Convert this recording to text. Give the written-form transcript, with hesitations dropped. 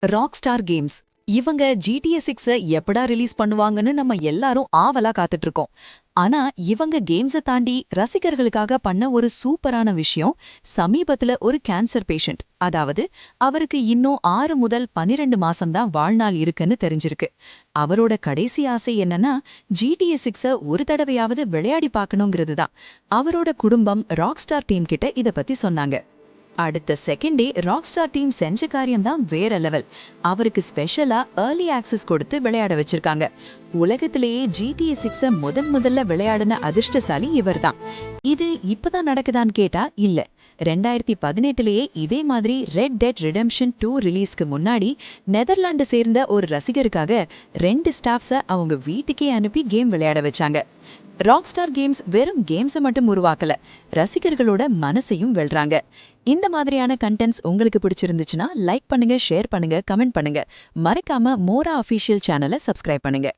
Rockstar games இவங்க GTA 6 எப்படா release பண்ணுவாங்கன்னு நம்ம எல்லாரும் ஆவலா காத்துட்டு இருக்கோம். ஆனா இவங்க கேம்ஸை தாண்டி ரசிகர்களுக்காக பண்ண ஒரு சூப்பரான விஷயம், சமீபத்துல ஒரு கேன்சர் பேஷண்ட், அதாவது அவருக்கு இன்னும் 6 முதல் 12 மாசம்தான் வாழ்நாள் இருக்குன்னு தெரிஞ்சிருக்கு. அவரோட கடைசி ஆசை என்னன்னா GTA 6 ஒரு தடவையாவது விளையாடி பார்க்கணுங்கிறது தான். அவரோட குடும்பம் ராக்ஸ்டார் டீம் கிட்ட இத பத்தி சொன்னாங்க. அடுத்த செகண்டே ராக்ஸ்டார் டீம் செஞ்ச காரியம் தான் வேற லெவல். அவருக்கு ஸ்பெஷலா ஏர்லி ஆக்சஸ் கொடுத்து விளையாட வச்சிருக்காங்க. உலகத்திலேயே GTA 6 முதல்ல விளையாடின அதிர்ஷ்டசாலி இவர்தான். இது இப்பதான் நடக்குதான்னு கேட்டா இல்ல. 2018லயே இதே மாதிரி ரெட் டெட் ரிடெம்ஷன் 2 ரிலீஸ்க்கு முன்னாடி நெதர்லாந்து சேர்ந்த ஒரு ரசிகருக்காக 2 ஸ்டாஃப்ஸ அவங்க வீட்டுக்கே அனுப்பி கேம் விளையாட வச்சாங்க. ராக்ஸ்டார் கேம்ஸ் வெறும் கேம்ஸை மட்டும் உருவாக்கல, ரசிகர்களோட மனசையும் வெல்றாங்க. இந்த மாதிரியான கண்டென்ட்ஸ் உங்களுக்கு பிடிச்சிருந்துச்சுன்னா லைக் பண்ணுங்க, ஷேர் பண்ணுங்க, கமெண்ட் பண்ணுங்க. மறக்காம மோரா அஃபீஷியல் சேனலை சப்ஸ்கிரைப் பண்ணுங்க.